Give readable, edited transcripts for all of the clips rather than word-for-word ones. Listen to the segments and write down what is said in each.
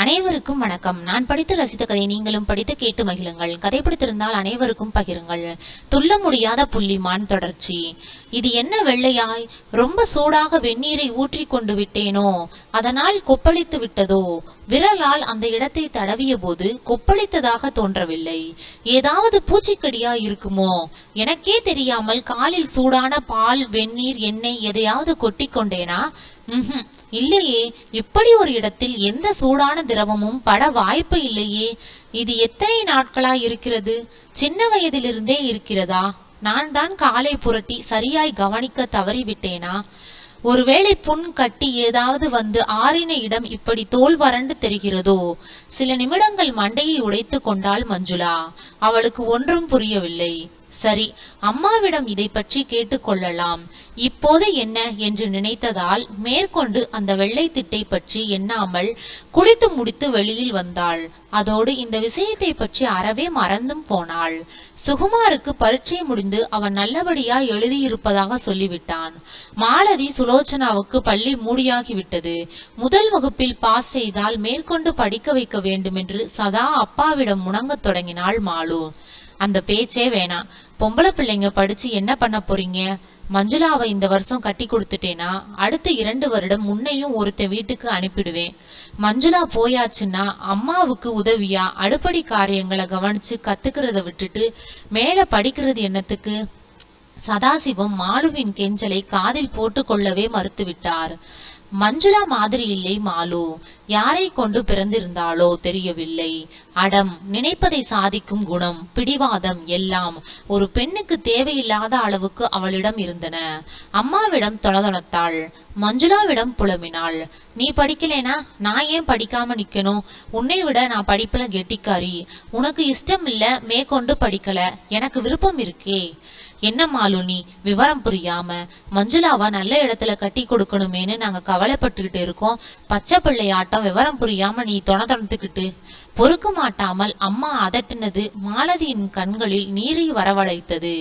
அனைவருக்கும் வணக்கம். நான் படித்து ரசித்த கதை நீங்களும் படித்து கேட்டு மகிழுங்கள். கதை பிடித்திருந்தால் அனைவருக்கும் பகிருங்கள். துள்ள முடியாத புள்ளிமான் தொடர்ச்சி. இது என்ன வெள்ளையாய்? ரொம்ப சூடாக வெந்நீரை ஊற்றி கொண்டு விட்டேனோ, அதனால் கொப்பளித்து விட்டதோ? விரலால் அந்த இடத்தை தடவிய போது கொப்பளித்ததாக தோன்றவில்லை. ஏதாவது பூச்சிக்கடியா இருக்குமோ? எனக்கே தெரியாமல் காலில் சூடான பால், வெந்நீர், எண்ணெய் எதையாவது கொட்டி கொண்டேனா? இல்லையே. இப்படி ஒரு இடத்தில் எந்த சூடான திரவமும் பட வாய்ப்பு இல்லையே. இது எத்தனை நாட்களா இருக்கிறது? சின்ன வயதிலிருந்தே இருக்கிறதா? நான் தான் காலை புரட்டி சரியாய் கவனிக்க தவறிவிட்டேனா? ஒருவேளை புண் கட்டி ஏதாவது வந்து ஆறின இடம் இப்படி தோல் வறண்டு தெரிகிறதோ? சில நிமிடங்கள் மண்டையை உடைத்து கொண்டாள் மஞ்சுளா. அவளுக்கு ஒன்றும் புரியவில்லை. சரி, அம்மாவிடம் இதை பற்றி கேட்டுக்கொள்ளலாம். இப்போது என்ன என்று நினைத்ததால் மேற்கொண்டு அந்த வெள்ளை திட்டை பற்றி எண்ணாமல் குளித்து முடித்து வெளியில் வந்தாள். அதோடு இந்த விஷயத்தை பற்றி அறவே மறந்தும் போனாள். சுகுமாருக்கு பரீட்சை முடிந்து அவன் நல்லபடியா எழுதியிருப்பதாக சொல்லிவிட்டான். மாலதி சுலோச்சனாவுக்கு பள்ளி மூடியாகிவிட்டது. முதல் வகுப்பில் பாஸ் செய்தால் மேற்கொண்டு படிக்க வைக்க வேண்டும் என்று சதா அப்பாவிடம் முணங்கத் தொடங்கினாள் மாலு. அந்த பேச்சே வேணாம். பொம்பளை பிள்ளைங்க படிச்சு என்ன பண்ண போறீங்க? மஞ்சுளாவை இந்த வருஷம் கட்டி கொடுத்துட்டேனா அடுத்த 2 வருடம் முன்னையும் ஒருத்த வீட்டுக்கு அனுப்பிடுவேன். மஞ்சுளா போயாச்சுன்னா அம்மாவுக்கு உதவியா அடுப்படி காரியங்களை கவனிச்சு கத்துக்கிறத விட்டுட்டு மேல படிக்கிறது என்னத்துக்கு? சதாசிவம் மாலுவின் கெஞ்சலை காதில் போட்டு கொள்ளவே மறுத்துவிட்டார். மஞ்சுளா மாதிரி இல்லை மாலு. யாரை கொண்டு பிறந்திருந்தாளோ தெரியவில்லை. அடம், நினைப்பதை சாதிக்கும் குணம், பிடிவாதம் எல்லாம் ஒரு பெண்ணுக்கு தேவையில்லாத அளவுக்கு அவளிடம் இருந்தன. அம்மாவிடம் தொணதொணத்தாள். மஞ்சுளாவிடம் புலம்பினாள். நீ படிக்கலேனா நான் ஏன் படிக்காம நிக்கணும்? உன்னை விட நான் படிப்புல கெட்டிக்காரி. உனக்கு இஷ்டம் இல்ல, மேற்கொண்டு படிக்கல. எனக்கு விருப்பம் இருக்கே. என்ன மாலு நீ விவரம் புரியாம? மஞ்சுளாவா நல்ல இடத்துல கட்டி கொடுக்கணுமேனு நாங்க கவலைப்பட்டுக்கிட்டு இருக்கோம். பச்சை பிள்ளை ஆட்டம் விவரம் புரியாம நீ தொணத்துக்கிட்டு. பொறுக்க மாட்டாமல் அம்மா அதட்டினது மாலதியின் கண்களில் நீரை வரவழைத்தது.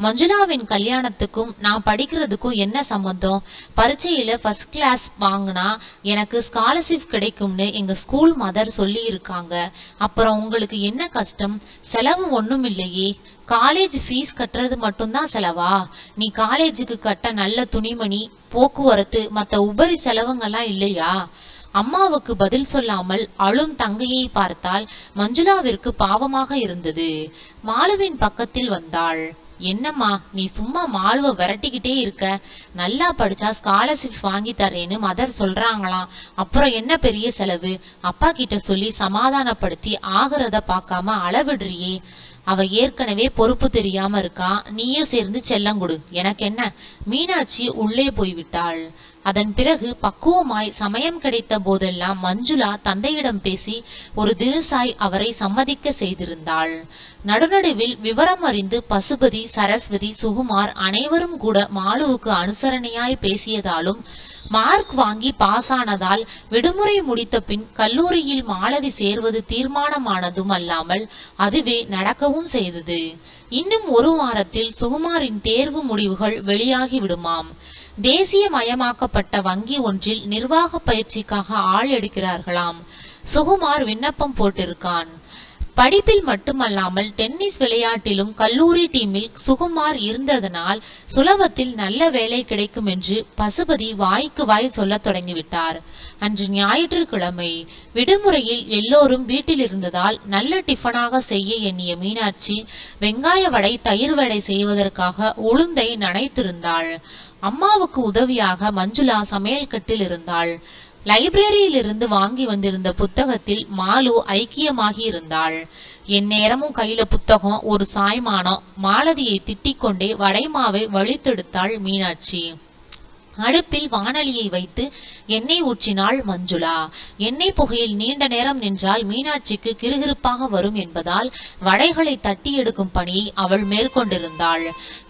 மஞ்சுளாவின் கல்யாணத்துக்கும் நான் படிக்கிறதுக்கும் என்ன சம்பந்தம்? பரீட்சையில ஃபர்ஸ்ட் கிளாஸ் வாங்கினா எனக்கு ஸ்காலர்ஷிப் கிடைக்கும்னு எங்க ஸ்கூல் மதர் சொல்லி இருக்காங்க. அப்புறம் உங்களுக்கு என்ன கஷ்டம்? செலவு ஒண்ணும் இல்லையே. காலேஜ் ஃபீஸ் கட்டுறது மட்டும்தான் செலவா? நீ காலேஜுக்கு கட்ட நல்ல துணிமணி, போக்குவரத்து, மத்த உபரி செலவுங்கெல்லாம் இல்லையா? அம்மாவுக்கு பதில் சொல்லாமல் அழும் தங்கையை பார்த்தால் மஞ்சுளாவிற்கு பாவமாக இருந்தது. மாலுவின் பக்கத்தில் வந்தாள். என்னம்மா நீ சும்மா மாலுவை விரட்டிக்கிட்டே இருக்க? நல்லா படிச்சா ஸ்காலர்ஷிப் வாங்கி தரேன்னு மதர் சொல்றாங்களாம். அப்புறம் என்ன பெரிய செலவு? அப்பா கிட்ட சொல்லி சமாதானப்படுத்தி ஆகிறத பார்க்காம அளவிடுறியே. அவ ஏற்கனவே பொறுப்பு தெரியாம இருக்கா. நீயும் சேர்ந்து செல்லங்குடு. எனக்கு என்ன? மீனாட்சி உள்ளே போய்விட்டாள். அதன் பிறகு பக்குவமாய் சமயம் கிடைத்த போதெல்லாம் மஞ்சுளா தந்தையிடம் பேசி ஒரு தினுசாய் அவரை சம்மதிக்க செய்திருந்தாள். நடுநடுவில் விவரம் அறிந்து பசுபதி, சரஸ்வதி, சுகுமார் அனைவரும் கூட மாலுவுக்கு அனுசரணையாய் பேசியதாலும் மார்க் வாங்கி பாஸ் ஆனதால் விடுமுறை முடித்த பின் கல்லூரியில் மாலதி சேர்வது தீர்மானமானதும் அல்லாமல் அதுவே நடக்கவும் செய்தது. இன்னும் 1 வாரத்தில் சுகுமாரின் தேர்வு முடிவுகள் வெளியாகி விடுமாம். தேசியமயமாக்கப்பட்ட வங்கி ஒன்றில் நிர்வாக பயிற்சிக்காக ஆள் எடுக்கிறார்களாம். சுகுமார் விண்ணப்பம் போட்டிருக்கான். படிப்பில் மட்டுமல்லாமல் டென்னிஸ் விளையாட்டிலும் கல்லூரி டீமில் சுகுமார் இருந்ததனால் சுலபத்தில் நல்ல வேலை கிடைக்கும் என்று பசுபதி வாய்க்கு வாய் சொல்ல தொடங்கிவிட்டார். அன்று ஞாயிற்றுக்கிழமை விடுமுறையில் எல்லோரும் வீட்டில் இருந்ததால் நல்ல டிஃபனாக செய்ய எண்ணிய மீனாட்சி வெங்காய வடை, தயிர் வடை செய்வதற்காக உளுந்தை நனைத்திருந்தாள். அம்மாவுக்கு உதவியாக மஞ்சுளா சமையல் கட்டில் இருந்தாள். லைப்ரரியில் இருந்து வாங்கி வந்திருந்த புத்தகத்தில் மாலு ஐக்கியமாகி இருந்தாள். என் நேரமும் கையில புத்தகம், ஒரு சாய்மானம். மாலதியை திட்டிக் கொண்டே வடைமாவை வழித்தெடுத்தாள் மீனாட்சி. அடுப்பில் வானலியை வைத்து எண்ணெய் ஊற்றினாள் மஞ்சுளா. எண்ணெய் புகையில் நீண்ட நேரம் நின்றால் மீனாட்சிக்கு கிறுகிறுப்பாக வரும் என்பதால் வடைகளை தட்டி எடுக்கும் பணியை அவள் மேற்கொண்டிருந்தாள்.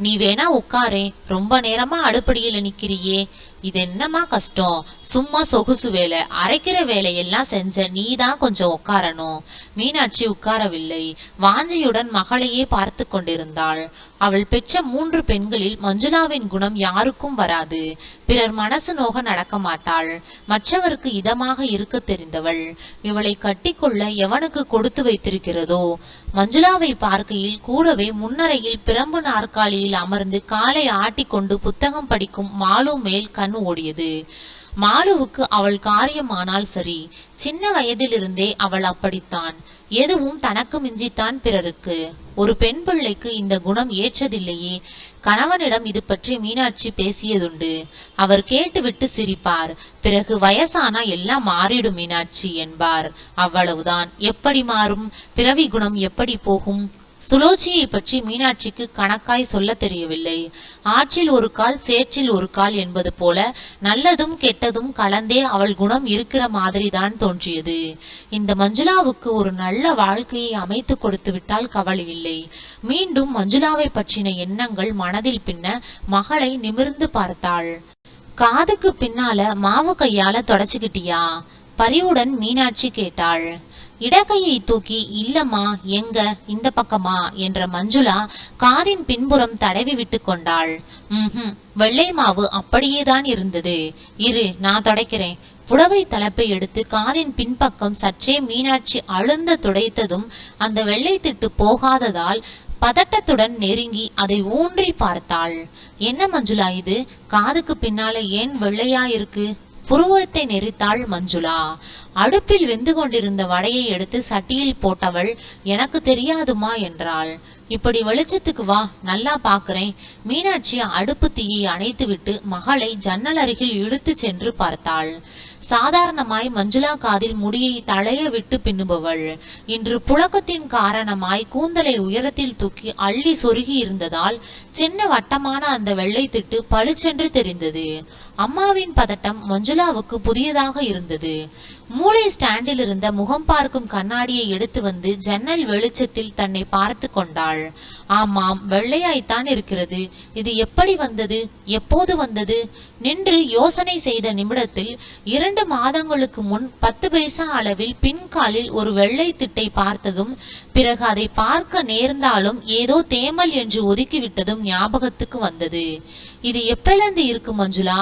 நீ வேணா உட்காரே, ரொம்ப நேரமா அடுப்படியில நிக்கிறியே. இது என்னமா கஷ்டம்? சும்மா சொகுசு வேலை, அரைக்கிற வேலையெல்லாம் செஞ்ச நீதான் கொஞ்சம் உட்காரணும். மீனாட்சி உட்காரவில்லை. வாஞ்சியுடன் மகளையே பார்த்து கொண்டிருந்தாள். அவள் பெற்ற 3 பெண்களில் மஞ்சுளாவின் குணம் யாருக்கும் வராது. பிறர் மனசு நோக நடக்க மாட்டாள். மற்றவருக்கு இதமாக இருக்க தெரிந்தவள். இவளை கட்டிக்கொள்ள எவனுக்கு கொடுத்து வைத்திருக்கிறதோ. மஞ்சுளாவை பார்க்கையில் கூடவே முன்னரையில் பிரம்பு நாற்காலியில் அமர்ந்து காலை ஆட்டிக்கொண்டு புத்தகம் படிக்கும் மாலு மேல் கண் ஓடியது. மாலுவுக்கு அவள் காரியமானால் சரி. சின்ன வயதிலிருந்தே அவள் அப்படித்தான். எதுவும் தனக்கு மிஞ்சித்தான் பிறருக்கு. ஒரு பெண் பிள்ளைக்கு இந்த குணம் ஏற்றதில்லையே. கணவனிடம் இது பற்றி மீனாட்சி பேசியதுண்டு. அவர் கேட்டுவிட்டு சிரிப்பார். பிறகு வயசானா எல்லாம் மாறிடும் மீனாட்சி என்பார். அவ்வளவுதான். எப்படி மாறும்? பிறவி குணம் எப்படி போகும்? சுலோச்சியை பற்றி மீனாட்சிக்கு கணக்காய் சொல்ல தெரியவில்லை. ஆற்றில் ஒரு கால் சேற்றில் ஒரு கால் என்பது போல நல்லதும் கெட்டதும் கலந்தே அவள் குணம் இருக்கிற மாதிரிதான் தோன்றியது. இந்த மஞ்சுளாவுக்கு ஒரு நல்ல வாழ்க்கையை அமைத்து கொடுத்து விட்டால் கவலை இல்லை. மீண்டும் மஞ்சுளாவை பற்றின எண்ணங்கள் மனதில் பின்ன மகளை நிமிர்ந்து பார்த்தாள். காதுக்கு பின்னால மாவு கையால தொடச்சுக்கிட்டியா? பரிவுடன் மீனாட்சி கேட்டாள். இடக்கையை தூக்கி இல்லம்மா, எங்க, இந்த பக்கமா என்ற மஞ்சுளா காதின் பின்புறம் தடவி விட்டு கொண்டாள். வெள்ளை மாவு அப்படியேதான் இருந்தது. இரு, நான் துடைக்கிறேன். புடவை தலைப்பை எடுத்து காதின் பின்பக்கம் சற்றே மீனாட்சி அழுந்த துடைத்ததும் அந்த வெள்ளை திட்டு போகாததால் பதட்டத்துடன் நெருங்கி அதை ஊன்றி பார்த்தாள். என்ன மஞ்சுளா இது? காதுக்கு பின்னால ஏன் வெள்ளையா இருக்கு? புருவத்தை நெறித்தாள் மஞ்சுளா. அடுப்பில் வெந்து கொண்டிருந்த வடையை எடுத்து சட்டியில் போட்டவள், எனக்கு தெரியாதுமா என்றாள். இப்படி வெளிச்சத்துக்கு வா, நல்லா பாக்குறேன். மீனாட்சி அடுப்பு தீயை அணைத்து விட்டு மகளை ஜன்னல் அருகில் இழுத்து சென்று பார்த்தாள். சாதாரணமாய் மஞ்சுளா காதில் முடியை தளைய விட்டு பின்னுபவள். இன்று புழக்கத்தின் காரணமாய் கூந்தலை உயரத்தில் தூக்கி அள்ளி சொருகி இருந்ததால் சின்ன வட்டமான அந்த வெள்ளை திட்டு பளிச்சென்று தெரிந்தது. அம்மாவின் பதட்டம் மஞ்சுளாவுக்கு புதியதாக இருந்தது. மூளை ஸ்டாண்டில் இருந்த முகம் பார்க்கும் கண்ணாடியை எடுத்து வந்து ஜன்னல் வெளிச்சத்தில் தன்னை பார்த்து கொண்டாள். ஆமாம், வெள்ளையாய்த்தான் இருக்கிறது. இது எப்படி வந்தது? எப்போது வந்தது? நின்று யோசனை செய்த நிமிடத்தில் 2 மாதங்களுக்கு முன் 10 பைசா அளவில் பின்காலில் ஒரு வெள்ளை திட்டை பார்த்ததும் பிறகு அதை பார்க்க நேர்ந்தாலும் ஏதோ தேமல் என்று ஒதுக்கிவிட்டதும் ஞாபகத்துக்கு வந்தது. இது எப்பெல்லாம் இருக்கு மஞ்சுளா?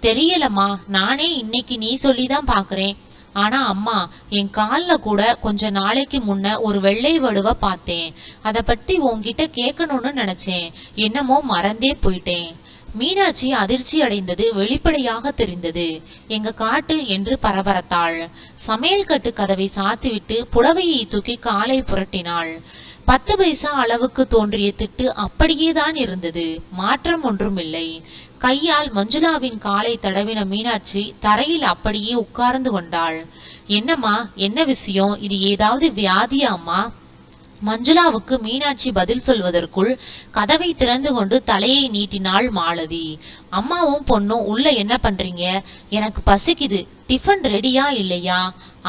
தெரியலம்மா, நானே இன்னைக்கு நீ சொல்லிதான் பாக்குறேன். ஆனா அம்மா, என் கால்ல கூட கொஞ்ச நாளைக்கு முன்ன ஒரு வெள்ளை வடுவ பார்த்தேன். அத பத்தி உன்கிட்ட கேட்கணும்னு நினைச்சேன். என்னமோ மறந்தே போயிட்டேன். மீனாட்சி அதிர்ச்சி அடைந்தது வெளிப்படையாக தெரிந்தது. எங்க காட்டு என்று பரபரத்தாள். சமையல் கட்டு கதவை சாத்திவிட்டு புடவையை தூக்கி காலை புரட்டினாள். 10 பைசா அளவுக்கு தோன்றிய திட்டு அப்படியேதான் இருந்தது. மாற்றம் ஒன்றுமில்லை. கையால் மஞ்சுளாவின் காலை தடவின மீனாட்சி தரையில் அப்படியே உட்கார்ந்து கொண்டாள். என்னம்மா, என்ன விஷயம்? இது ஏதாவது வியாதியா அம்மா? மஞ்சுளாவுக்கு மீனாட்சி பதில் சொல்வதற்குள் கதவை திறந்து கொண்டு தலையை நீட்டினாள் மாலதி. அம்மாவும் பொண்ணும் உள்ள என்ன பண்றீங்க? எனக்கு பசிக்குது. டிஃபன் ரெடியா இல்லையா?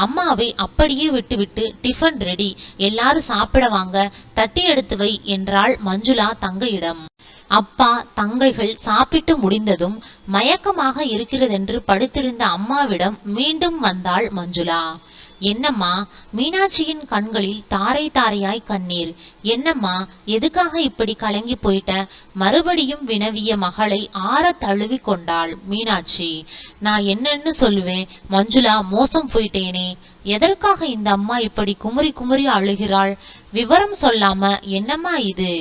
அம்மாவை அப்படியே விட்டுவிட்டு டிஃபன் ரெடி, எல்லாரும் சாப்பிட வாங்க, தட்டி எடுத்து வை என்றாள் மஞ்சுளா தங்கையிடம். அப்பா தங்கைகள் சாப்பிட்டு முடிந்ததும் மயக்கமாக இருக்கிறதென்று படுத்திருந்த அம்மாவிடம் மீண்டும் வந்தாள் மஞ்சுளா. என்னம்மா? மீனாட்சியின் கண்களில் தாரை தாரையாய் கண்ணீர். என்னம்மா, எதுக்காக இப்படி கலங்கி போயிட்ட? மறுபடியும் வினவிய மகளை ஆற தழுவி கொண்டாள் மீனாட்சி. நான் என்னன்னு சொல்லுவேன் மஞ்சுளா, மோசம் போயிட்டேனே. எதற்காக இந்த அம்மா இப்படி குமுறி குமுறி அழுகிறாள்? விவரம் சொல்லாம என்னம்மா இது?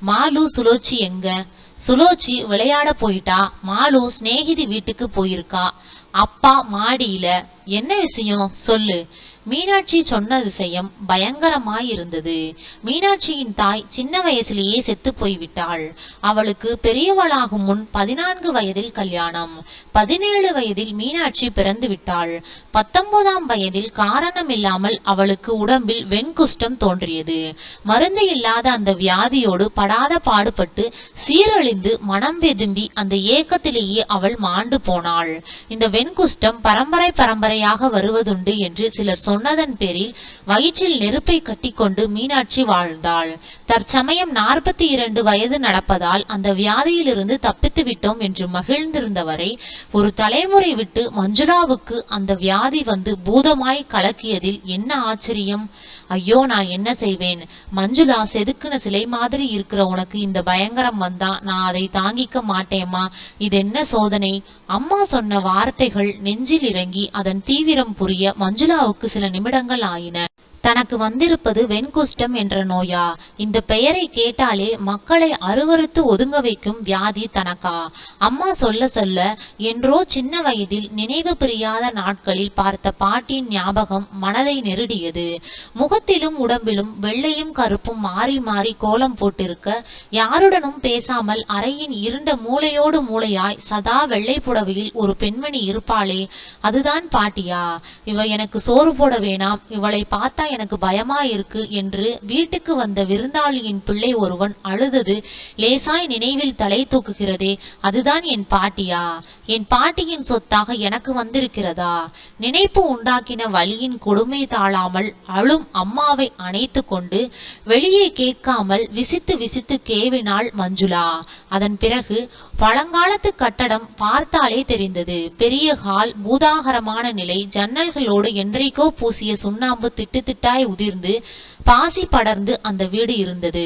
மாலு சுலோச்சி எங்க? சுலோச்சி விளையாட போயிட்டா. மாலு சிநேகிதி வீட்டுக்கு போயிருக்கா. அப்பா மாடியில. என்ன விஷயம் சொல்லு. மீனாட்சி சொன்ன விஷயம் பயங்கரமாயிருந்தது. மீனாட்சியின் தாய் சின்ன வயசிலேயே செத்து போய்விட்டாள். அவளுக்கு பெரியவளாகும் முன் 14 வயதில் கல்யாணம். 17 வயதில் மீனாட்சி பிறந்து விட்டாள். 19ஆம் வயதில் காரணமில்லாமல் அவளுக்கு உடம்பில் வெண்குஷ்டம் தோன்றியது. மருந்து இல்லாத அந்த வியாதியோடு படாத பாடுபட்டு சீரழிந்து மனம் வெதும்பி அந்த ஏக்கத்திலேயே அவள் மாண்டு போனாள். இந்த வெண்குஷ்டம் பரம்பரை பரம்பரையாக வருவதுண்டு என்று சிலர் சொன்னதன் பேரில் வயிற்றில் நெருப்பை கட்டிக்கொண்டு மீனாட்சி வாழ்ந்தாள். தற்சமயம் 42 வயது நடப்பதால் அந்த வியாதியிலிருந்து தப்பித்து விட்டோம் என்று மகிழ்ந்திருந்தவரை ஒரு தலைமுறை விட்டு மஞ்சுளாவுக்கு அந்த வியாதி வந்து பூதமாய் கலக்கியதில் என்ன ஆச்சரியம்? ஐயோ, நான் என்ன செய்வேன்? மஞ்சுளா, செதுக்குன சிலை மாதிரி இருக்கிற உனக்கு இந்த பயங்கரம் வந்தா நான் அதை தாங்கிக்க மாட்டேமா? இது என்ன சோதனை? அம்மா சொன்ன வார்த்தைகள் நெஞ்சில் இறங்கி அதன் தீவிரம் புரிய மஞ்சுளாவுக்கு சில நிமிடங்கள் ஆயின. தனக்கு வந்திருப்பது வெண்குஷ்டம் என்ற நோயா? இந்த பெயரை கேட்டாலே மக்களை அருவருத்து ஒதுங்க வைக்கும் வியாதி தனக்கா? அம்மா சொல்ல சொல்ல என்றோ சின்ன வயதில் நினைவு பிரியாத நாட்களில் பார்த்த பாட்டின் ஞாபகம் மனதை நெருடியது. முகத்திலும் உடம்பிலும் வெள்ளையும் கருப்பும் மாறி மாறி கோலம் போட்டிருக்க, யாருடனும் பேசாமல் அறையின் இருண்ட மூளையோடு மூளையாய் சதா வெள்ளை புடவையில் ஒரு பெண்மணி இருப்பாளே, அதுதான் பாட்டியா? இவ எனக்கு சோறு போட வேணாம், இவளை பார்த்தா எனக்கு பயமா இருக்கு என்று வீட்டுக்கு வந்த விருந்தாளியின் பிள்ளை ஒருவன் அழுதது லேசாய் நினைவில் தலை தூக்குகிறதே, அதுதான் என் பாட்டியா? என் பாட்டியின் சொத்தாக எனக்கு வந்திருக்கிறதா? நினைப்பு உண்டாக்கின வலியின் கொடுமை தாழாமல் அழும் அம்மாவை அணைத்து கொண்டு வெளியே கேட்காமல் விசித்து விசித்து கேவினாள் மஞ்சுளா. அதன் பிறகு பழங்காலத்து கட்டடம் பார்த்தாலே தெரிந்தது. பெரிய ஹால், பூதாகரமான நிலை, ஜன்னல்களோடு என்றைக்கோ பூசிய சுண்ணாம்பு திட்டு திட்டாய் உதிர்ந்து பாசி படர்ந்து அந்த வீடு இருந்தது.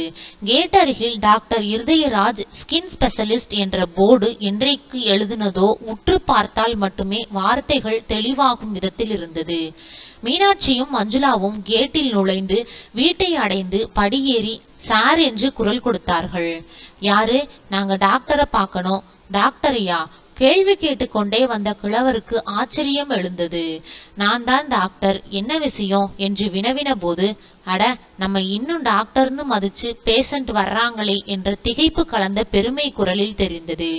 கேட் அருகில் டாக்டர் இருதயராஜ் ஸ்கின் ஸ்பெஷலிஸ்ட் என்ற போர்டு என்றைக்கு எழுதினதோ உற்று பார்த்தால் மட்டுமே வார்த்தைகள் தெளிவாகும் விதத்தில் இருந்தது. மீனாட்சியும் மஞ்சுளாவும் கேட்டில் நுழைந்து வீட்டை அடைந்து படியேறி சார் என்று குரல் கொடுத்தார்கள். யாரு? நாங்க டாக்டரை பார்க்கணும். டாக்டரையா? கேள்வி கேட்டுக்கொண்டே வந்த கிழவருக்கு ஆச்சரியம் எழுந்தது. நான் தான் டாக்டர், என்ன விஷயம் என்று வினவின போது, அட, நம்ம இன்னும் டாக்டர்னு மதிச்சு பேஷண்ட் வர்றாங்களே என்ற திகைப்பு கலந்த பெருமை குரலில் தெரிந்தது.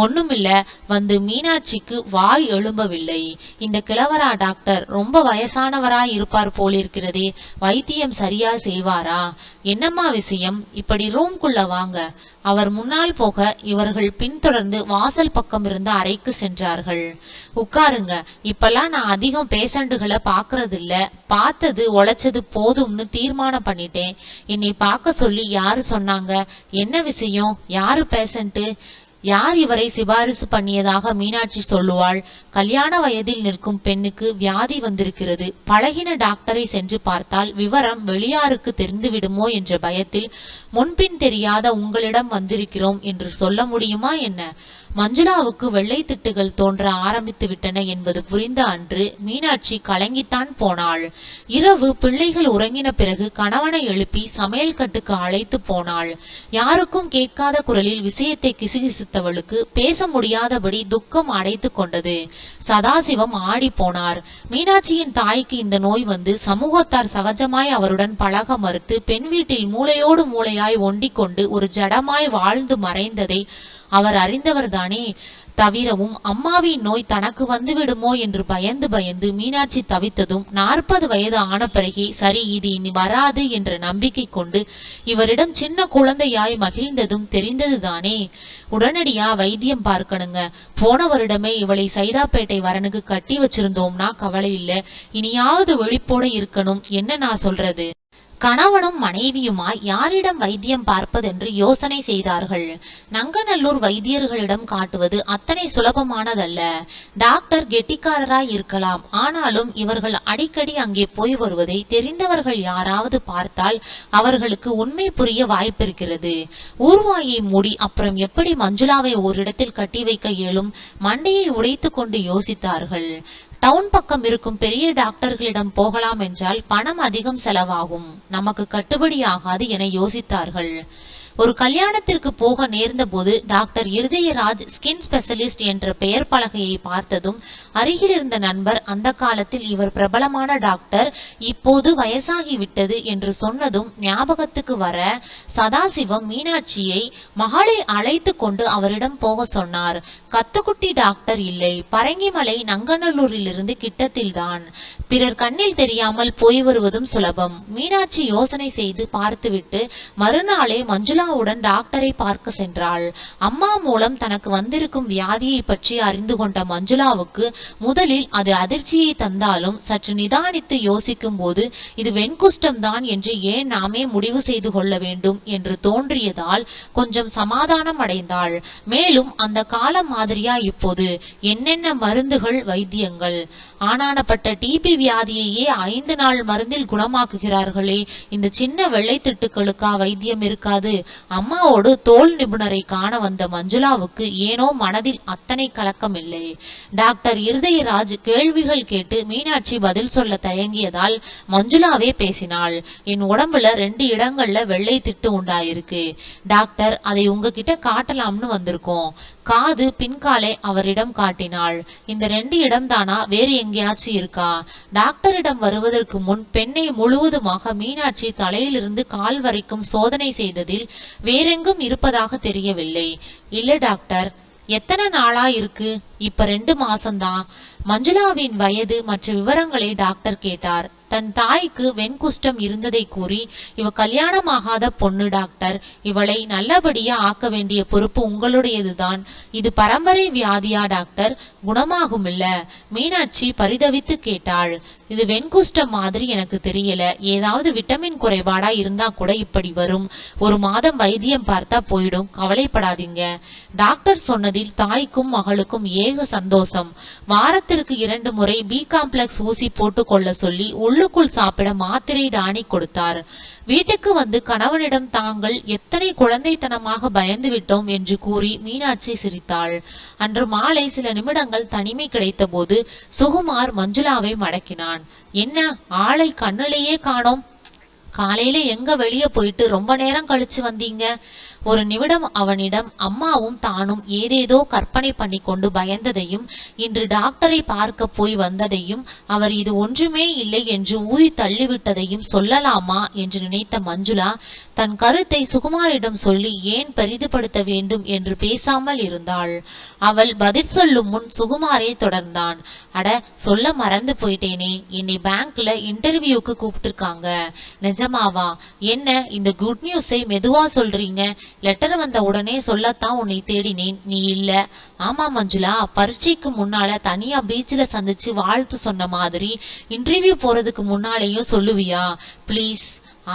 ஒண்ணுமில்ல, வந்து மீனாட்சிக்கு வாய் எழும்பவில்லை. இந்த கிழவரா டாக்டர்? ரொம்ப வயசானவராய் இருப்பார் போலிருக்கிறதே, வைத்தியம் சரியா செய்வாரா? என்னம்மா விஷயம்? இப்படி ரூம்குள்ள வாங்க. அவர் முன்னால் போக இவர்கள் பின்தொடர்ந்து வாசல் பக்கம் இருந்த அறைக்கு சென்றார்கள். உட்காருங்க. இப்பெல்லாம் நான் அதிகம் பேஷண்ட்டுகளை பாக்குறது இல்ல, பார்த்தது உழைச்சது போதும்னு தீர்மானம் பண்ணிட்டேன். என்னை பார்க்க சொல்லி யாரு சொன்னாங்க? என்ன விஷயம்? யாரு பேஷண்ட்டு? யார் இவரை சிபாரிசு பண்ணியதாக மீனாட்சி சொல்லுவாள்? கல்யாண வயதில் நிற்கும் பெண்ணுக்கு வியாதி வந்திருக்கிறது. பழகின டாக்டரை சென்று பார்த்தால் விவரம் வெளியாருக்கு தெரிந்து விடுமோ என்ற பயத்தில் முன்பின் தெரியாத உங்களிடம் வந்திருக்கிறோம் என்று சொல்ல முடியுமா என்ன? மஞ்சுளாவுக்கு வெள்ளை திட்டுகள் தோன்ற ஆரம்பித்து விட்டன என்பது புரிந்த அன்று மீனாட்சி கலங்கித்தான் போனாள். இரவு பிள்ளைகள் உறங்கின பிறகு கணவனை எழுப்பி சமையல் கட்டுக்கு அழைத்து போனாள். யாருக்கும் கேட்காத குரலில் விஷயத்தை கிசுகிசுத்தவளுக்கு பேச முடியாதபடி துக்கம் அடைத்து கொண்டது. சதாசிவம் ஆடி போனார். மீனாட்சியின் தாய்க்கு இந்த நோய் வந்து சமூகத்தார் சகஜமாய் அவருடன் பழக மறுத்து பெண் வீட்டில் மூளையோடு மூளையாய் ஒண்டிக் கொண்டு ஒரு ஜடமாய் வாழ்ந்து மறைந்ததை அவர் அறிந்தவர்தானே. தவிரவும் அம்மாவின் நோய் தனக்கு வந்துவிடுமோ என்று பயந்து பயந்து மீனாட்சி தவித்ததும் 40 வயது ஆன பிறகே சரி, இது இனி வராது என்ற நம்பிக்கை கொண்டு இவரிடம் சின்ன குழந்தையாய் மகிழ்ந்ததும் தெரிந்ததுதானே. உடனடியா வைத்தியம் பார்க்கணுங்க. போன வருடமே இவளை சைதாப்பேட்டை வரனுக்கு கட்டி வச்சிருந்தோம்னா கவலை இல்லை, இனியாவது விழிப்போட இருக்கணும். என்ன நான் சொல்றது? கணவனும் மனைவியுமாய் யாரிடம் வைத்தியம் பார்ப்பதென்று யோசனை செய்தார்கள். நங்கநல்லூர் வைத்தியர்களிடம் காட்டுவது அத்தனை சுலபமானதல்ல. டாக்டர் கெட்டிக்காரராய் இருக்கலாம், ஆனாலும் இவர்கள் அடிக்கடி அங்கே போய் வருவதை தெரிந்தவர்கள் யாராவது பார்த்தால் அவர்களுக்கு உண்மை புரிய வாய்ப்பிருக்கிறது. ஊர்வாயை மூடி அப்புறம் எப்படி மஞ்சுளாவை ஓரிடத்தில் கட்டி வைக்க இயலும்? மண்டையை உடைத்து கொண்டு யோசித்தார்கள். டவுன் பக்கம் இருக்கும் பெரிய டாக்டர்களிடம் போகலாம் என்றால் பணம் அதிகம் செலவாகும், நமக்கு கட்டுப்படி ஆகாது என யோசித்தார்கள். ஒரு கல்யாணத்திற்கு போக நேர்ந்த போது டாக்டர் இருதயராஜ் ஸ்கின் ஸ்பெஷலிஸ்ட் என்ற பெயர் பலகையை பார்த்ததும் அருகில் இருந்த நண்பர் அந்த காலத்தில் இவர் பிரபலமான டாக்டர், இப்போது வயசாகிவிட்டது என்று சொன்னதும் ஞாபகத்துக்கு வர சதாசிவம் மீனாட்சியை மகளை அழைத்து கொண்டு அவரிடம் போக சொன்னார். கத்துக்குட்டி டாக்டர் இல்லை, பரங்கிமலை நங்கநல்லூரிலிருந்து கிட்டத்தில்தான். பிறர் கண்ணில் தெரியாமல் போய் வருவதும் சுலபம். மீனாட்சி யோசனை செய்து பார்த்துவிட்டு மறுநாளே மஞ்சுளா மஞ்சுளாவுடன் டாக்டரை பார்க்க சென்றாள். அம்மா மூலம் தனக்கு வந்திருக்கும் வியாதியை பற்றி அறிந்து கொண்ட மஞ்சுளாவுக்கு முதலில் அது அதிர்ச்சியை தந்தாலும் சற்று நிதானித்து யோசிக்கும் போது இது வெண்குஷ்டம் தான் என்று ஏன் நாமே முடிவு செய்து கொள்ள வேண்டும் என்று தோன்றியதால் கொஞ்சம் சமாதானம் அடைந்தாள். மேலும் அந்த காலம் மாதிரியா இப்போது என்னென்ன மருந்துகள் வைத்தியங்கள், ஆனானப்பட்ட டிபி வியாதியையே 5 நாள் மருந்தில் குணமாக்குகிறார்களே, இந்த சின்ன வெள்ளை திட்டுக்களுக்கா வைத்தியம் இருக்காது? அம்மாவோடு தோல் நிபுணரை காண வந்த மஞ்சுளாவுக்கு ஏனோ மனதில் அத்தனை கலக்கம் இல்லை. டாக்டர் இருதயராஜ் கேள்விகள் கேட்டு மீனாட்சி பதில் சொல்ல தயங்கியதால் மஞ்சுளாவே பேசினாள். என் உடம்புல 2 இடங்கள்ல வெள்ளை திட்டு உண்டாயிருக்கு டாக்டர், அதை உங்ககிட்ட காட்டலாம்னு வந்திருக்கோம். காது பின்காலை அவரிடம் காட்டினாள். இந்த 2 இடம் தானா, வேறு எங்கேயாச்சும் இருக்கா? டாக்டரிடம் வருவதற்கு முன் பெண்ணை முழுவதுமாக மீனாட்சி தலையிலிருந்து கால் வரைக்கும் சோதனை செய்ததில் வேறெங்கும் இருப்பதாக தெரியவில்லை. இல்ல டாக்டர். எத்தனை நாளா இருக்கு? இப்ப 2 மாசம்தான். மஞ்சுளாவின் வயது மற்ற விவரங்களை டாக்டர் கேட்டார். தன் தாய்க்கு வெண்குஷ்டம் இருந்ததை கூறி, இவ கல்யாணமாகாத பொண்ணு டாக்டர், இவளை நல்லபடியா ஆக்க வேண்டிய பொறுப்பு உங்களுடையதுதான். இது பரம்பரை வியாதியா டாக்டர்? குணமாகும் இல்ல? மீனாட்சி பரிதவித்து கேட்டாள். இது வெண்குஷ்டம் மாதிரி எனக்கு தெரியல, ஏதாவது விட்டமின் குறைபாடா இருந்தா கூட இப்படி வரும். 1 மாதம் வைத்தியம் பார்த்தா போயிடும், கவலைப்படாதீங்க. டாக்டர் சொன்னதில் தாய்க்கும் மகளுக்கும் ஏக சந்தோஷம். வாரத்திற்கு 2 முறை பி காம்ப்ளெக்ஸ் ஊசி போட்டு கொள்ள சொல்லி உள்ளுக்குள் சாப்பிட மாத்திரை டானி கொடுத்தார். வீட்டுக்கு வந்து கணவனிடம் தாங்கள் எத்தனை குழந்தைத்தனமாக பயந்து விட்டோம் என்று கூறி மீனாட்சி சிரித்தாள். அன்று மாலை சில நிமிடங்கள் தனிமை கிடைத்த போது சுகுமார் மஞ்சுளாவை மடக்கினான். என்ன ஆளை கண்ணிலேயே காணோம்? காலையில எங்க வெளியே போயிட்டு ரொம்ப நேரம் கழிச்சு வந்தீங்க? ஒரு நிமிடம் அவனிடம் அம்மாவும் தானும் ஏதேதோ கற்பனை பண்ணி கொண்டு பயந்ததையும் இன்று டாக்டரை பார்க்க போய் வந்ததையும் அவர் இது ஒன்றுமே இல்லை என்று ஊதி தள்ளிவிட்டதையும் சொல்லலாமா என்று நினைத்த மஞ்சுளா தன் கருத்தை சுகுமாரிடம் சொல்லி ஏன் பெரிதுபடுத்த வேண்டும் என்று பேசாமல் இருந்தாள். அவள் பதில் சொல்லும் முன் சுகுமாரே தொடர்ந்தான். அட, சொல்ல மறந்து போயிட்டேனே, என்னை பேங்க்ல இன்டர்வியூக்கு கூப்பிட்டுருக்காங்க. நிஜமாவா? என்ன இந்த குட் நியூஸை மெதுவா சொல்றீங்க? லெட்டர் வந்த உடனே சொல்லத்தான் உன்னை தேடினேன், நீ இல்ல. ஆமா மஞ்சுளா, பரீட்சைக்கு முன்னால தனியா பீச்ல சந்திச்சு வாழ்த்து சொன்ன மாதிரி இன்டர்வியூ போறதுக்கு முன்னாலேயும் சொல்லுவியா? பிளீஸ்.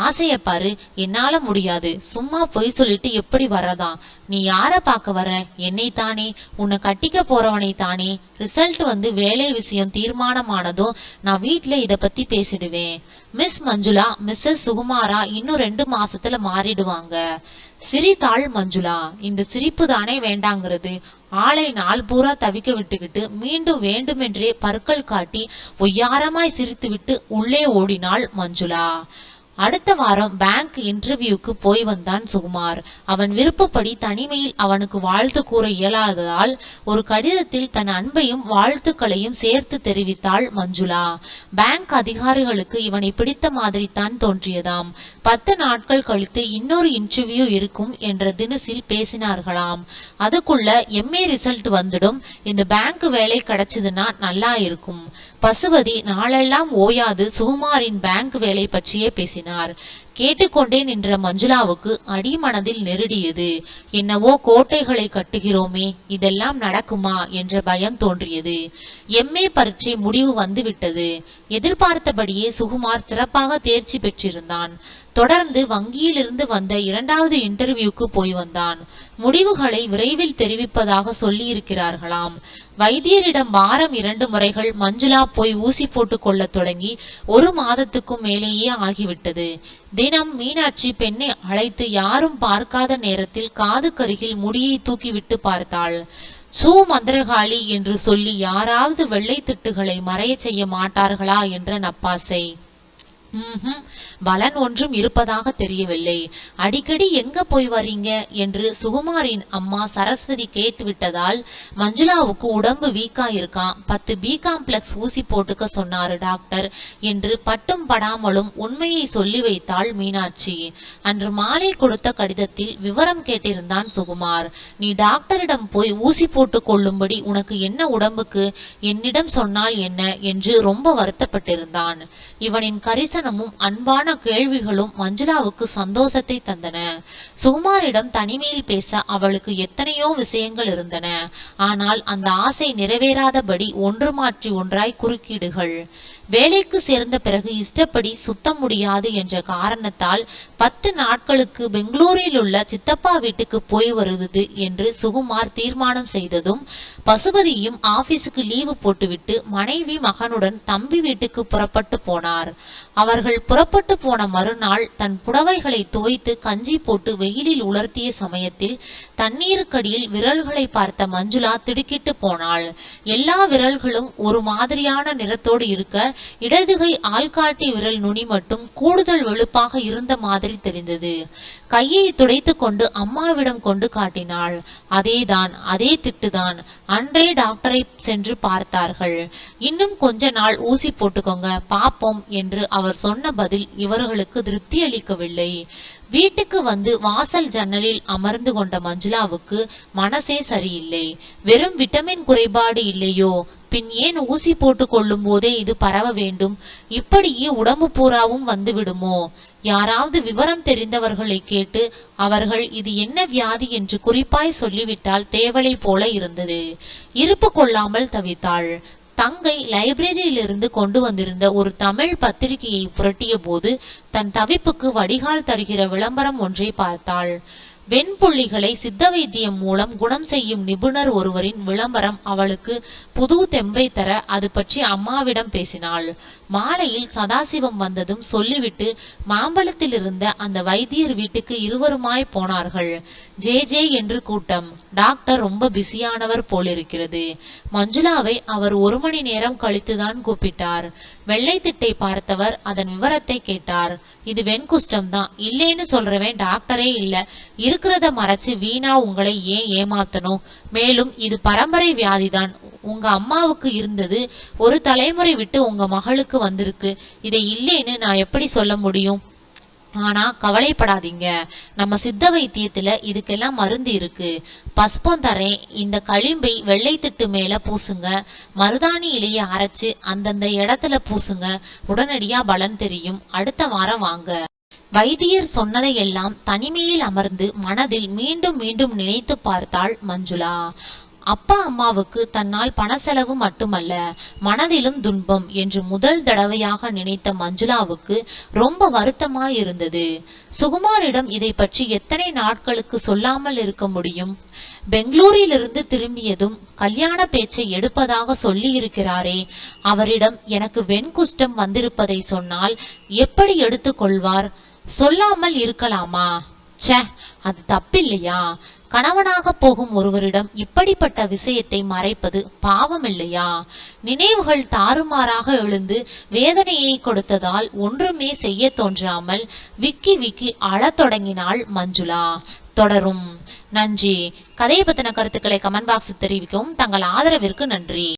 ஆசைய பாரு, என்னால முடியாது. சும்மா பொய் சொல்லிட்டு எப்படி வரதா? நீ யார பார்க்க வர? என்னை தானே, உன்னை கட்டிக்க போறவனை தானே. ரிசல்ட் வந்து வேலை விஷயம் தீர்மானமானதும் நான் வீட்டுல இத பத்தி பேசிடுவேன். மிஸ் மஞ்சுளா மிஸ்ஸஸ் சுகுமாரா இன்னும் 2 மாசத்துல மாறிடுவாங்க. சிரித்தாள் மஞ்சுளா. இந்த சிரிப்பு தானே வேண்டாங்கிறது? ஆளை நாள் பூரா தவிக்க விட்டுக்கிட்டு மீண்டும் வேண்டுமென்றே பற்கள் காட்டி ஒய்யாரமாய் சிரித்துவிட்டு உள்ளே ஓடினாள் மஞ்சுளா. அடுத்த வாரம் பேங்க் இன்டர்வியூக்கு போய் வந்தான் சுகுமார். அவன் விருப்பப்படி தனிமையில் அவனுக்கு வாழ்த்து கூற இயலாததால் ஒரு கடிதத்தில் தன் அன்பையும் வாழ்த்துக்களையும் சேர்த்து தெரிவித்தாள் மஞ்சுளா. பேங்க் அதிகாரிகளுக்கு இவனை பிடித்த மாதிரி தான் தோன்றியதாம். 10 நாட்கள் கழித்து இன்னொரு இன்டர்வியூ இருக்கும் என்ற தினசில் பேசினார்களாம். அதுக்குள்ள MA ரிசல்ட் வந்துடும், இந்த பேங்க் வேலை கிடைச்சதுன்னா நல்லா இருக்கும். பசுபதி நாளெல்லாம் ஓயாது சுகுமாரின் பேங்க் வேலை பற்றியே பேசினார். கேட்டுக்கொண்டே நின்ற மஞ்சுளாவுக்கு அடிமனதில் நெருடியது. என்னவோ கோட்டைகளை கட்டுகிறோமே, இதெல்லாம் நடக்குமா என்ற பயம் தோன்றியது. MA பரீட்சை முடிவு வந்துவிட்டது. எதிர்பார்த்தபடியே சுகுமார் சிறப்பாக தேர்ச்சி பெற்றிருந்தான். தொடர்ந்து வங்கியிலிருந்து வந்த 2வது இன்டர்வியூக்கு போய் வந்தான். முடிவுகளை விரைவில் தெரிவிப்பதாக சொல்லி இருக்கிறார்களாம். வைத்தியரிடம் வாரம் 2 முறைகள் மஞ்சுளா போய் ஊசி போட்டு கொள்ள தொடங்கி 1 மாதத்துக்கும் மேலேயே ஆகிவிட்டது. தினம் மீனாட்சி பெண்ணை அழைத்து யாரும் பார்க்காத நேரத்தில் காதுக்கருகில் முடியை தூக்கிவிட்டு பார்த்தாள். சூ மந்திரகாளி என்று சொல்லி யாராவது வெள்ளை திட்டுகளை மறைய செய்ய மாட்டார்களா என்ற நப்பாசை. பலன் ஒன்றும் இருப்பதாக தெரியவில்லை. அடிக்கடி எங்க போய் வரீங்க என்று சுகுமாரின் அம்மா சரஸ்வதி கேட்டுவிட்டதால் மஞ்சுளாவுக்கு உடம்பு வீக்கா இருக்கான், 10 பி காம்ப்ளெக்ஸ் ஊசி போட்டுக்க சொன்னாரு டாக்டர் என்று பட்டும் படாமலும் உண்மையை சொல்லி வைத்தாள் மீனாட்சி. அன்று மாலை கொடுத்த கடிதத்தில் விவரம் கேட்டிருந்தான் சுகுமார். நீ டாக்டரிடம் போய் ஊசி போட்டு கொள்ளும்படி உனக்கு என்ன உடம்புக்கு என்னிடம் சொன்னால் என்ன என்று ரொம்ப வருத்தப்பட்டிருந்தான். இவனின் கரிச பாசனமும் அன்பான கேள்விகளும் மஞ்சுளாவுக்கு சந்தோஷத்தை தந்தன. சுகுமாரிடம் தனிமையில் பேச அவளுக்கு எத்தனையோ விஷயங்கள் இருந்தன. ஆனால் அந்த ஆசை நிறைவேறாதபடி ஒன்று மாற்றி ஒன்றாய் குறுக்கீடுகள். வேலைக்கு சேர்ந்த பிறகு இஷ்டப்படி சுத்த முடியாது என்ற காரணத்தால் 10 நாட்களுக்கு பெங்களூரில் உள்ள சித்தப்பா வீட்டுக்கு போய் வருவது என்று சுகுமார் தீர்மானம் செய்ததும் பசுபதியும் ஆபீஸுக்கு லீவு போட்டுவிட்டு மனைவி மகனுடன் தம்பி வீட்டுக்கு புறப்பட்டு போனார். அவர்கள் புறப்பட்டு போன மறுநாள் தன் புடவைகளை துவைத்து கஞ்சி போட்டு வெயிலில் உலர்த்திய சமயத்தில் தண்ணீருக்கடியில் விரல்களை பார்த்த மஞ்சுளா திடுக்கிட்டு போனாள். எல்லா விரல்களும் ஒரு மாதிரியான நிறத்தோடு இருக்க இடதுகை ஆள்காட்டி விரல் நுனி மட்டும் கூடுதல் வெளுப்பாக இருந்த மாதிரி தெரிந்தது. கையை துடைத்து கொண்டு அம்மாவிடம் கொண்டு காட்டினாள். அதேதான், அதே திட்டுதான். அன்றே டாக்டரை சென்று பார்த்தார்கள். இன்னும் கொஞ்ச நாள் ஊசி போட்டுக்கோங்க பாப்போம் என்று அவர் சொன்ன பதில் இவர்களுக்கு திருப்தி அளிக்கவில்லை. வீட்டுக்கு வந்து வாசல் ஜன்னலில் அமர்ந்து கொண்ட மஞ்சுளாவுக்கு மனசே சரியில்லை. வெறும் விட்டமின் குறைபாடு இல்லையோ, பின் ஏன் ஊசி போட்டு கொள்ளும் போதே இது பரவ வேண்டும்? இப்படியே உடம்பு பூராவும் வந்து விடுமோ? யாராவது விவரம் தெரிந்தவர்களை கேட்டு அவர்கள் இது என்ன வியாதி என்று குறிப்பாய் சொல்லிவிட்டால் தேவலை போல இருந்தது. இருப்பு கொள்ளாமல் தவித்தாள். தங்கை லைப்ரரியிலிருந்து கொண்டு வந்திருந்த ஒரு தமிழ் பத்திரிகையை புரட்டிய போது தன் தவிப்புக்கு வடிகால் தருகிற விளம்பரம் ஒன்றை பார்த்தாள். வெண்புள்ளிகளை சித்த வைத்தியம் மூலம் குணம் செய்யும் நிபுணர் ஒருவரின் விளம்பரம் அவளுக்கு புது தெம்பை தர அது பற்றி அம்மாவிடம் பேசினாள். மாலையில் சதாசிவம் வந்ததும் சொல்லிவிட்டு மாம்பழத்தில் இருந்த அந்த வைத்தியர் வீட்டுக்கு இருவருமாய் போனார்கள். ஜே என்று கூட்டம். டாக்டர் ரொம்ப பிஸியானவர் போலிருக்கிறது. மஞ்சுளாவை அவர் 1 மணி நேரம் கழித்துதான் கூப்பிட்டார். வெள்ளை திட்டை பார்த்தவர் அதன் விவரத்தை கேட்டார். இது வெண்குஷ்டம் தான், இல்லேன்னு சொல்றவன் டாக்டரே இல்ல. இருக்கிறத மறைச்சு வீணா உங்களை ஏன் ஏமாத்தணும்? மேலும் இது பரம்பரை வியாதிதான். உங்க அம்மாவுக்கு இருந்தது, ஒரு தலைமுறை விட்டு உங்க மகளுக்கு வந்திருக்கு. இதை இல்லேன்னு நான் எப்படி சொல்ல முடியும்? ஆனா கவலைப்படாதீங்க, நம்ம சித்த வைத்தியத்துல இதுக்கெல்லாம் மருந்து இருக்கு. பஸ்பம் தரேன். இந்த களிம்பை வெள்ளை திட்டு மேல பூசுங்க. மருதாணி இலையை அரைச்சு அந்தந்த இடத்துல பூசுங்க. உடனடியா பலன் தெரியும். அடுத்த வாரம் வாங்க. வைத்தியர் சொன்னதையெல்லாம் தனிமையில் அமர்ந்து மனதில் மீண்டும் மீண்டும் நினைத்து பார்த்தாள் மஞ்சுளா. அப்பா அம்மாவுக்கு தன்னால் பண செலவு மட்டுமல்ல, மனதிலும் துன்பம் என்று முதல் தடவையாக நினைத்த மஞ்சுளாவுக்கு ரொம்ப வருத்தமாயிருந்தது. சுகுமாரிடம் இதை பற்றி எத்தனை நாட்களுக்கு சொல்லாமல் இருக்க முடியும்? பெங்களூரிலிருந்து திரும்பியதும் கல்யாண பேச்சை எடுப்பதாக சொல்லி இருக்கிறாரே, அவரிடம் எனக்கு வெண்குஷ்டம் வந்திருப்பதை சொன்னால் எப்படி எடுத்துக்கொள்வார்? சொல்லாமல் இருக்கலாமா? ச்சே, அது தப்பில்லையா? கணவனாக போகும் ஒருவரிடம் இப்படிப்பட்ட விஷயத்தை மறைப்பது பாவம் இல்லையா? நினைவுகள் தாறுமாறாக எழுந்து வேதனையை கொடுத்ததால் ஒன்றுமே செய்ய தோன்றாமல் விக்கி விக்கி அழத் தொடங்கினாள் மஞ்சுளா. தொடரும். நன்றி. கதையை பத்தின கருத்துக்களை கமெண்ட் பாக்ஸில் தெரிவிக்கவும். தங்கள் ஆதரவிற்கு நன்றி.